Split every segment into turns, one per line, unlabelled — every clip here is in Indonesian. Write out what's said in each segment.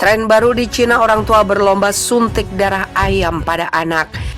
Tren baru di Cina, orang tua berlomba suntik darah ayam pada anak.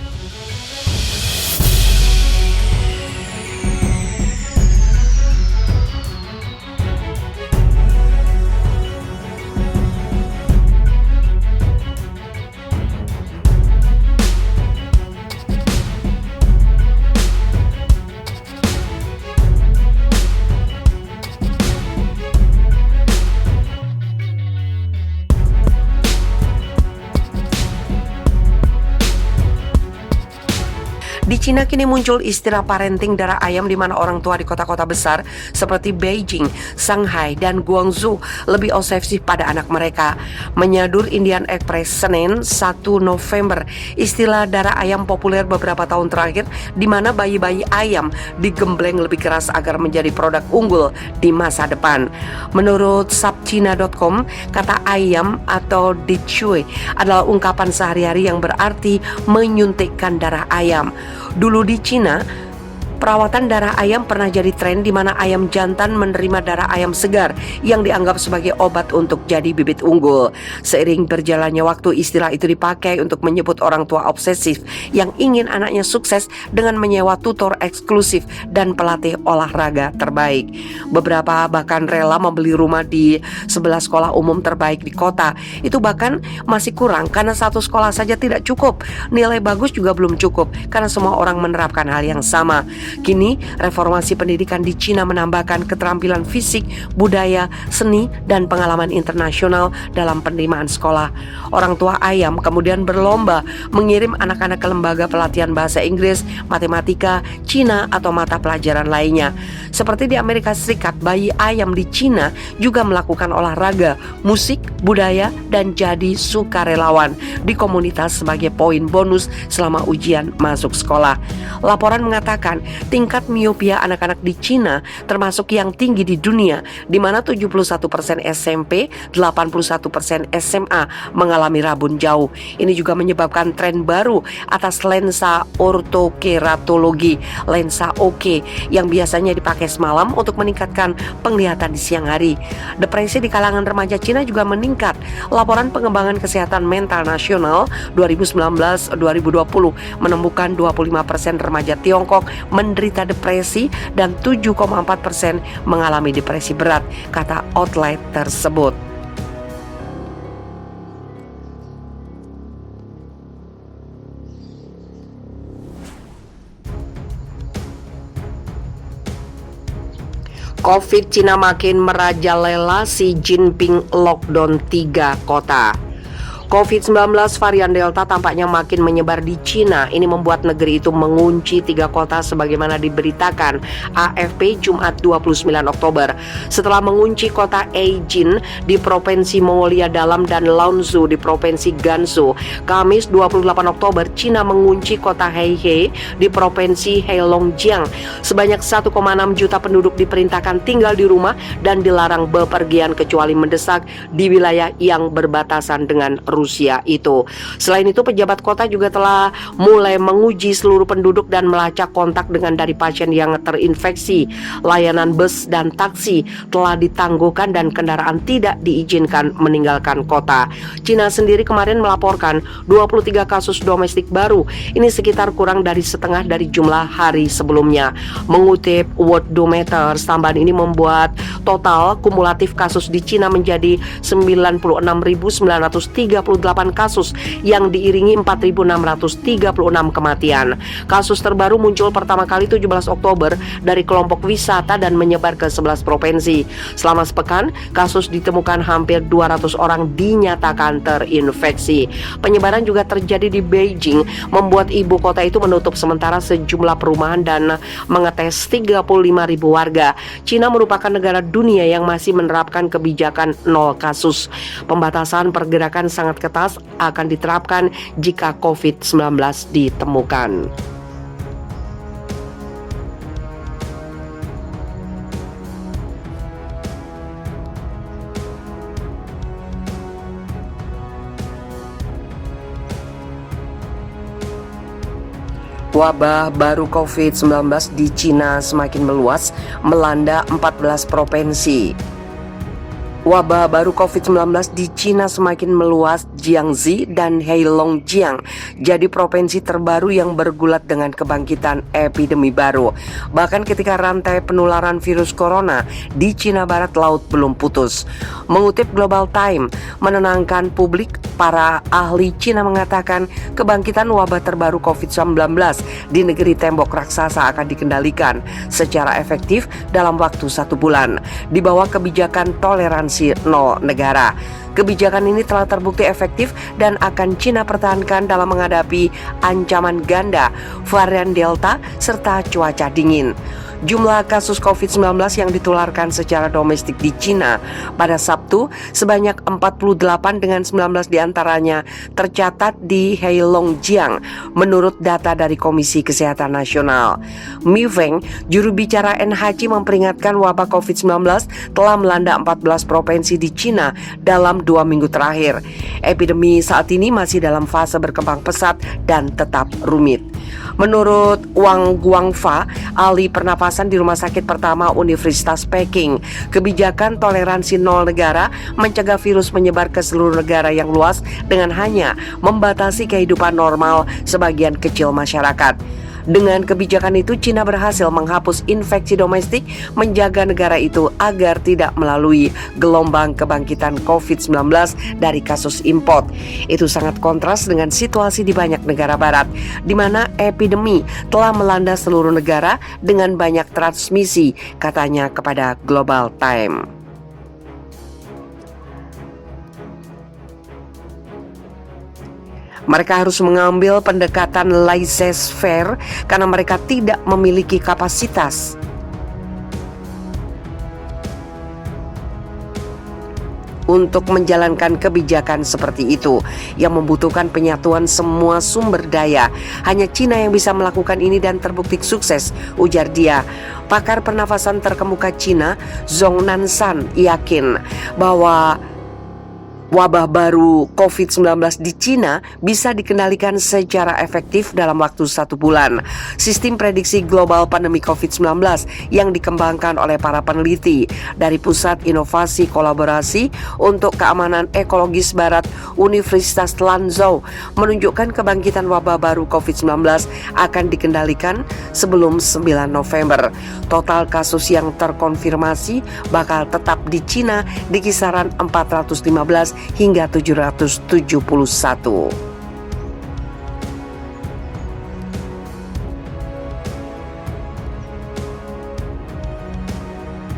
Di Cina kini muncul istilah parenting darah ayam, di mana orang tua di kota-kota besar seperti Beijing, Shanghai, dan Guangzhou lebih obsesif pada anak mereka. Menyadur Indian Express Senin 1 November, istilah darah ayam populer beberapa tahun terakhir, di mana bayi-bayi ayam digembleng lebih keras agar menjadi produk unggul di masa depan. Menurut subchina.com, kata ayam atau dichui adalah ungkapan sehari-hari yang berarti menyuntikkan darah ayam. Dulu di Cina, perawatan darah ayam pernah jadi tren, di mana ayam jantan menerima darah ayam segar yang dianggap sebagai obat untuk jadi bibit unggul. Seiring berjalannya waktu, istilah itu dipakai untuk menyebut orang tua obsesif yang ingin anaknya sukses dengan menyewa tutor eksklusif dan pelatih olahraga terbaik. Beberapa bahkan rela membeli rumah di sebelah sekolah umum terbaik di kota. Itu bahkan masih kurang karena satu sekolah saja tidak cukup. Nilai bagus juga belum cukup karena semua orang menerapkan hal yang sama. Kini, reformasi pendidikan di Cina menambahkan keterampilan fisik, budaya, seni, dan pengalaman internasional dalam penerimaan sekolah. Orang tua ayam kemudian berlomba mengirim anak-anak ke lembaga pelatihan bahasa Inggris, matematika, Cina, atau mata pelajaran lainnya. Seperti di Amerika Serikat, bayi ayam di Cina juga melakukan olahraga, musik, budaya, dan jadi sukarelawan di komunitas sebagai poin bonus selama ujian masuk sekolah. Laporan mengatakan tingkat miopia anak-anak di Cina termasuk yang tinggi di dunia, di mana 71% SMP, 81% SMA mengalami rabun jauh. Ini juga menyebabkan tren baru atas lensa ortokeratologi, lensa OK, yang biasanya dipakai semalam untuk meningkatkan penglihatan di siang hari. Depresi di kalangan remaja Cina juga meningkat. Laporan pengembangan kesehatan mental nasional 2019-2020 menemukan 25% remaja Tiongkok menderita depresi dan 7,4% mengalami depresi berat, kata outlet tersebut. Covid Cina makin merajalela, Xi Jinping lockdown 3 kota. COVID-19 varian Delta tampaknya makin menyebar di Cina. Ini membuat negeri itu mengunci 3 kota sebagaimana diberitakan AFP Jumat 29 Oktober. Setelah mengunci kota Eijin di Provinsi Mongolia Dalam dan Lanzhou di Provinsi Gansu, Kamis 28 Oktober Cina mengunci kota Heihe di Provinsi Heilongjiang. Sebanyak 1,6 juta penduduk diperintahkan tinggal di rumah dan dilarang bepergian kecuali mendesak di wilayah yang berbatasan dengan Rusia itu. Selain itu, pejabat kota juga telah mulai menguji seluruh penduduk dan melacak kontak dengan dari pasien yang terinfeksi. Layanan bus dan taksi telah ditangguhkan dan kendaraan tidak diizinkan meninggalkan kota. Cina sendiri kemarin melaporkan 23 kasus domestik baru. Ini sekitar kurang dari setengah dari jumlah hari sebelumnya. Mengutip Worldometer, tambahan ini membuat total kumulatif kasus di Cina menjadi 96.938 kasus yang diiringi 4.636 kematian. Kasus terbaru muncul pertama kali 17 Oktober dari kelompok wisata dan menyebar ke 11 provinsi. Selama sepekan, kasus ditemukan hampir 200 orang dinyatakan terinfeksi. Penyebaran juga terjadi di Beijing, membuat ibu kota itu menutup sementara sejumlah perumahan dan mengetes 35.000 warga. Cina merupakan negara dunia yang masih menerapkan kebijakan 0 kasus. Pembatasan pergerakan sangat ketat akan diterapkan jika COVID-19 ditemukan. Wabah baru COVID-19 di Cina semakin meluas, melanda 14 provinsi. Wabah baru COVID-19 di Cina semakin meluas. Jiangxi dan Heilongjiang jadi provinsi terbaru yang bergulat dengan kebangkitan epidemi baru. Bahkan ketika rantai penularan virus corona di Cina Barat laut belum putus. Mengutip Global Time, menenangkan publik, para ahli Cina mengatakan kebangkitan wabah terbaru COVID-19 di negeri tembok raksasa akan dikendalikan secara efektif dalam waktu 1 bulan di bawah kebijakan toleransi nol negara. Kebijakan ini telah terbukti efektif dan akan Cina pertahankan dalam menghadapi ancaman ganda varian Delta serta cuaca dingin. Jumlah kasus COVID-19 yang ditularkan secara domestik di Cina pada Sabtu sebanyak 48 dengan 19 diantaranya tercatat di Heilongjiang menurut data dari Komisi Kesehatan Nasional. Mi Feng, juru bicara NHC, memperingatkan wabah COVID-19 telah melanda 14 provinsi di Cina dalam 2 minggu terakhir. Epidemi saat ini masih dalam fase berkembang pesat dan tetap rumit. Menurut Wang Guangfa, ahli pernapasan di Rumah Sakit Pertama Universitas Peking, kebijakan toleransi nol negara mencegah virus menyebar ke seluruh negara yang luas dengan hanya membatasi kehidupan normal sebagian kecil masyarakat. Dengan kebijakan itu, Cina berhasil menghapus infeksi domestik, menjaga negara itu agar tidak melalui gelombang kebangkitan COVID-19 dari kasus import. Itu sangat kontras dengan situasi di banyak negara barat, di mana epidemi telah melanda seluruh negara dengan banyak transmisi, katanya kepada Global Time. Mereka harus mengambil pendekatan laissez-faire karena mereka tidak memiliki kapasitas untuk menjalankan kebijakan seperti itu yang membutuhkan penyatuan semua sumber daya. Hanya Cina yang bisa melakukan ini dan terbukti sukses, ujar dia. Pakar pernafasan terkemuka Cina, Zhong Nanshan, yakin bahwa wabah baru COVID-19 di Cina bisa dikendalikan secara efektif dalam waktu 1 bulan. Sistem prediksi global pandemi COVID-19 yang dikembangkan oleh para peneliti dari Pusat Inovasi Kolaborasi untuk Keamanan Ekologis Barat Universitas Lanzhou menunjukkan kebangkitan wabah baru COVID-19 akan dikendalikan sebelum 9 November. Total kasus yang terkonfirmasi bakal tetap di Cina di kisaran 415 hingga 771.